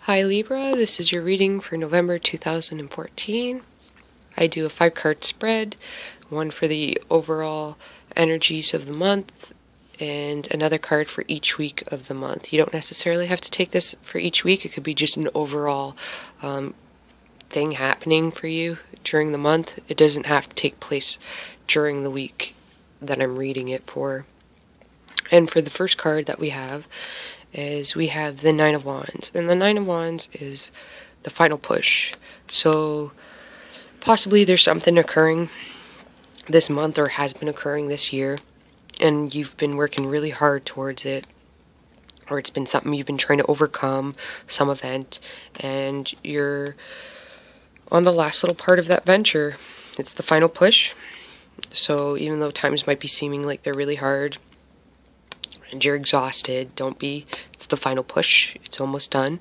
Hi Libra, this is your reading for November 2014. I do a 5-card spread, one for the overall energies of the month, and another card for each week of the month. You don't necessarily have to take this for each week. It could be just an overall thing happening for you during the month. It doesn't have to take place during the week that I'm reading it for. And for the first card that we have is we have the Nine of Wands. And the Nine of Wands is the final push. So possibly there's something occurring this month or has been occurring this year, and you've been working really hard towards it, or it's been something you've been trying to overcome, some event, and you're on the last little part of that venture. It's the final push. So even though times might be seeming like they're really hard and you're exhausted, don't be. It's the final push. It's almost done.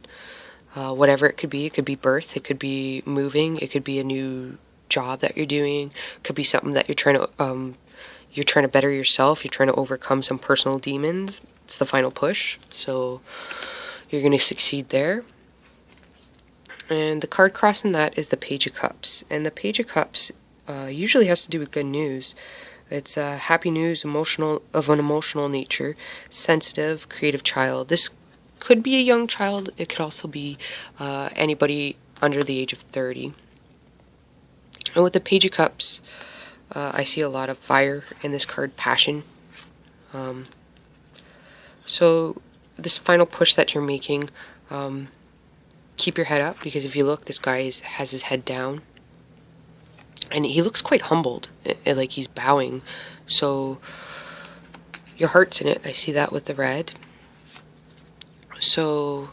Whatever it could be birth, it could be moving, it could be a new job that you're doing, it could be something that you're trying to better yourself, you're trying to overcome some personal demons. It's the final push, so you're going to succeed there. And the card crossing that is the Page of Cups, and the Page of Cups usually has to do with good news. It's happy news, of an emotional nature, sensitive, creative child. This could be a young child. It could also be anybody under the age of 30. And with the Page of Cups, I see a lot of fire in this card, passion. So this final push that you're making, keep your head up, because if you look, this guy has his head down. And he looks quite humbled, like he's bowing. So your heart's in it. I see that with the red. So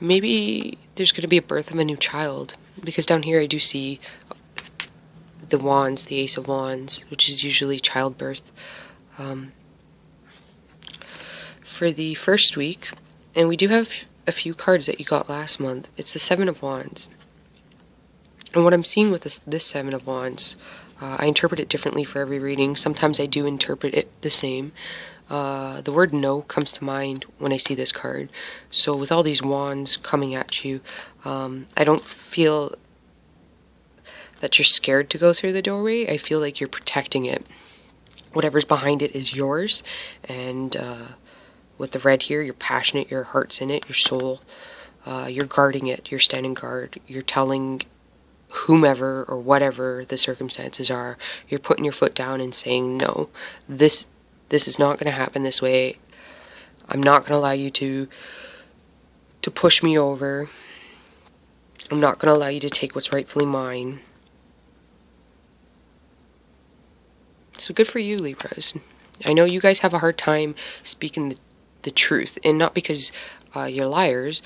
maybe there's going to be a birth of a new child, because down here I do see the wands, the Ace of Wands, which is usually childbirth. For the first week, and we do have a few cards that you got last month, it's the Seven of Wands. And what I'm seeing with this Seven of Wands, I interpret it differently for every reading. Sometimes I do interpret it the same. The word no comes to mind when I see this card. So with all these wands coming at you, I don't feel that you're scared to go through the doorway. I feel like you're protecting it. Whatever's behind it is yours. And with the red here, you're passionate, your heart's in it, your soul. You're guarding it, you're standing guard. You're telling whomever or whatever the circumstances are, you're putting your foot down and saying, no, this is not going to happen this way. I'm not going to allow you to push me over. I'm not going to allow you to take what's rightfully mine. So good for you, Libras. I know you guys have a hard time speaking the truth, and not because you're liars,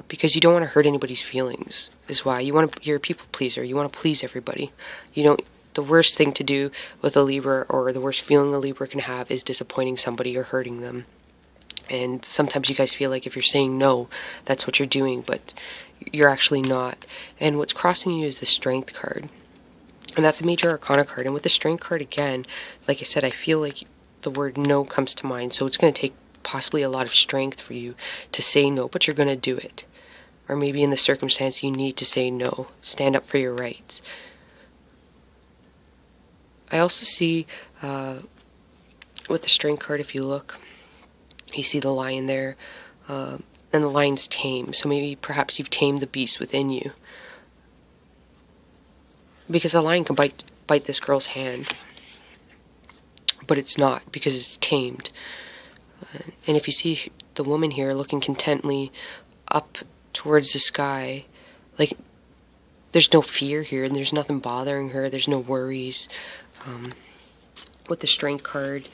because you don't want to hurt anybody's feelings, is why. You're a people pleaser. You want to please everybody. The worst thing to do with a Libra, or the worst feeling a Libra can have, is disappointing somebody or hurting them. And sometimes you guys feel like if you're saying no, that's what you're doing, but you're actually not. And what's crossing you is the Strength card. And that's a major arcana card. And with the Strength card again, like I said, I feel like the word no comes to mind. So it's going to take possibly a lot of strength for you to say no, but you're going to do it. Or maybe in the circumstance you need to say no. Stand up for your rights. I also see with the Strength card, if you look, you see the lion there, and the lion's tame. So maybe perhaps you've tamed the beast within you. Because a lion can bite this girl's hand, but it's not, because it's tamed. And if you see the woman here looking contently up towards the sky, like there's no fear here, and there's nothing bothering her, there's no worries. With the Strength card,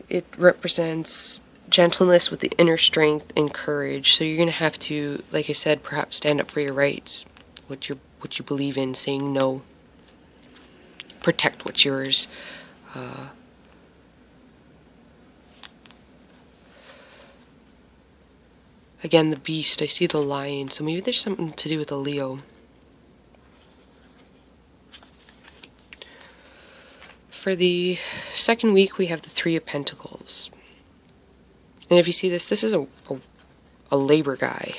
it represents gentleness with the inner strength and courage. So you're going to have to, like I said, perhaps stand up for your rights, what you believe in, saying no, protect what's yours. Again, the beast, I see the lion, so maybe there's something to do with a Leo. For the second week, we have the Three of Pentacles. And if you see this, this is a a labor guy.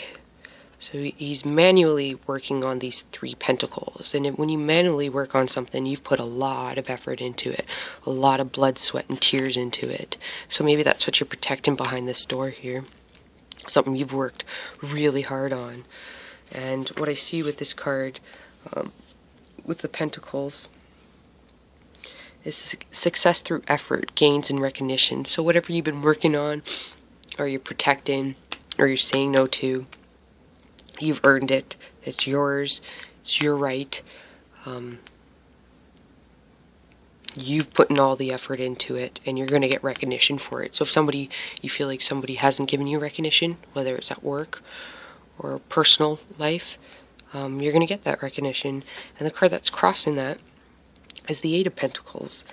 So he's manually working on these 3 pentacles. And when you manually work on something, you've put a lot of effort into it. A lot of blood, sweat, and tears into it. So maybe that's what you're protecting behind this door here. Something you've worked really hard on. And what I see with this card, with the pentacles, is success through effort, gains, and recognition. So whatever you've been working on, or you're protecting, or you're saying no to, you've earned it. It's yours. It's your right. You've put in all the effort into it, and you're going to get recognition for it. So if you feel like somebody hasn't given you recognition, whether it's at work or personal life, you're going to get that recognition. And the card that's crossing that is the 8 of Pentacles.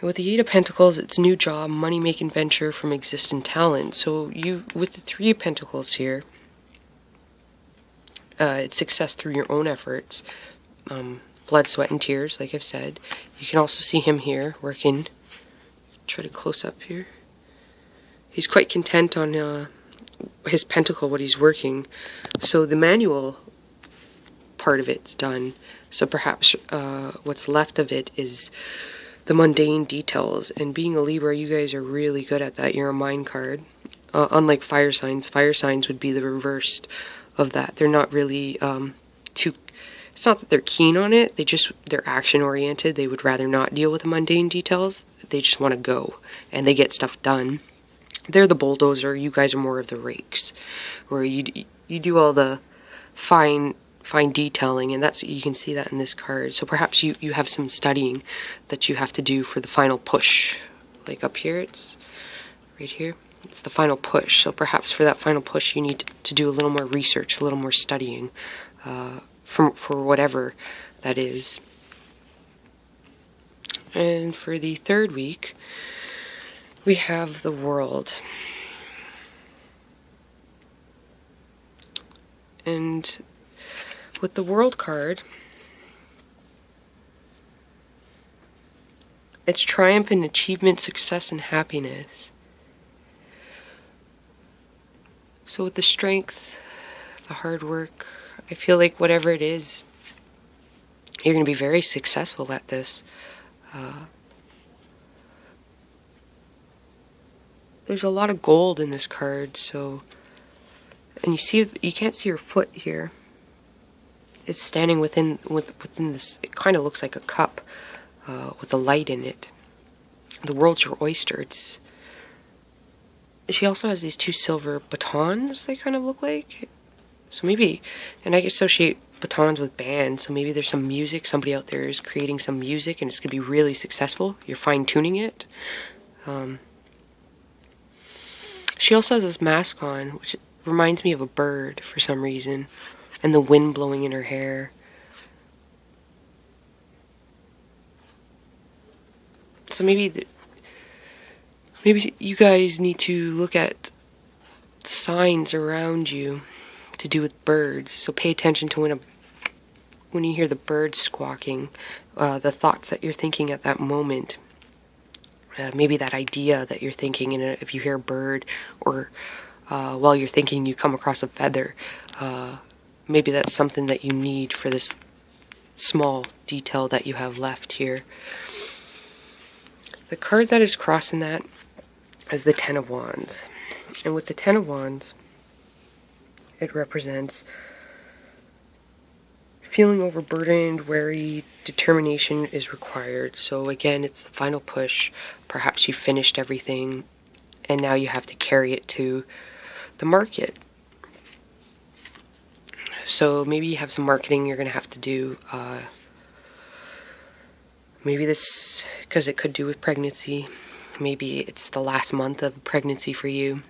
And with the 8 of Pentacles, it's new job, money-making venture from existing talent. So with the 3 of Pentacles here, it's success through your own efforts, blood, sweat, and tears, like I've said. You can also see him here working. Try to close up here. He's quite content on his pentacle, what he's working. So the manual part of it's done. So perhaps what's left of it is the mundane details. And being a Libra, you guys are really good at that. You're a mind card. Unlike fire signs would be the reverse of that. They're not really it's not that they're keen on it, they're action oriented. They would rather not deal with the mundane details. They just want to go and they get stuff done. They're the bulldozer, you guys are more of the rakes, where you do all the fine detailing, and you can see that in this card. So perhaps you have some studying that you have to do for the final push. Like up here, it's right here. It's the final push. So perhaps for that final push, you need to do a little more research, a little more studying, for whatever that is. And for the 3rd week, we have the World. And with the World card, it's triumph and achievement, success, and happiness. So with the Strength, the hard work, I feel like whatever it is, you're going to be very successful at this. There's a lot of gold in this card, so, and you can't see your foot here. It's standing within this. It kind of looks like a cup with a light in it. The world's your oyster. She also has these 2 silver batons. They kind of look like. So maybe, and I associate batons with bands. So maybe there's some music. Somebody out there is creating some music, and it's gonna be really successful. You're fine tuning it. She also has this mask on, which reminds me of a bird for some reason. And the wind blowing in her hair. So maybe you guys need to look at signs around you to do with birds. So pay attention to when you hear the birds squawking, the thoughts that you're thinking at that moment. Maybe that idea that you're thinking, and if you hear a bird, or while you're thinking you come across a feather, maybe that's something that you need for this small detail that you have left here. The card that is crossing that is the 10 of Wands. And with the 10 of Wands, it represents feeling overburdened, wary, determination is required. So again, it's the final push. Perhaps you finished everything, and now you have to carry it to the market. So maybe you have some marketing you're going to have to do. Maybe this, because it could do with pregnancy. Maybe it's the last month of pregnancy for you,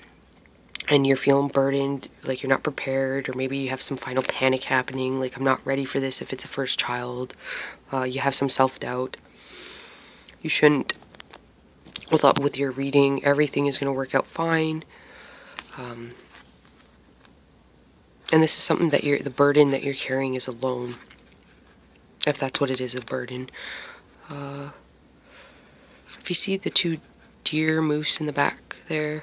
and you're feeling burdened, like you're not prepared, or maybe you have some final panic happening, like I'm not ready for this if it's a first child. You have some self-doubt. You shouldn't. With your reading, everything is going to work out fine. And this is something that the burden that you're carrying is alone. If that's what it is, a burden. If you see the 2 deer moose in the back there,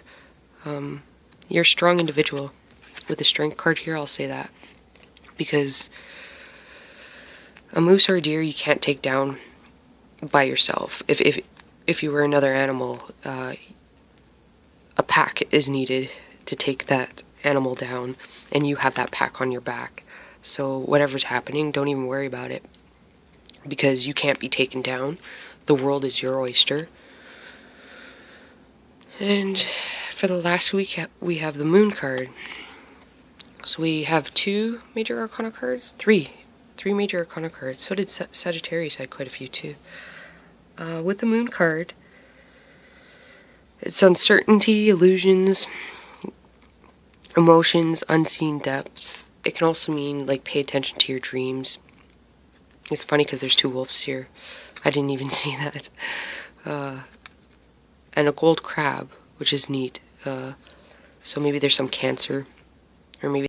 You're a strong individual. With the strength card here, I'll say that. Because a moose or a deer you can't take down by yourself. If you were another animal, a pack is needed to take that animal down, and you have that pack on your back. So whatever's happening, don't even worry about it, because you can't be taken down. The world is your oyster. And for the last week, we have the Moon card. So we have 2 major arcana cards, 3 major arcana cards. So did Sagittarius, had quite a few too. With the Moon card, it's uncertainty, illusions, emotions, unseen depth. It can also mean, like, pay attention to your dreams. It's funny because there's 2 wolves here. I didn't even see that. And a gold crab, which is neat. So maybe there's some Cancer, or maybe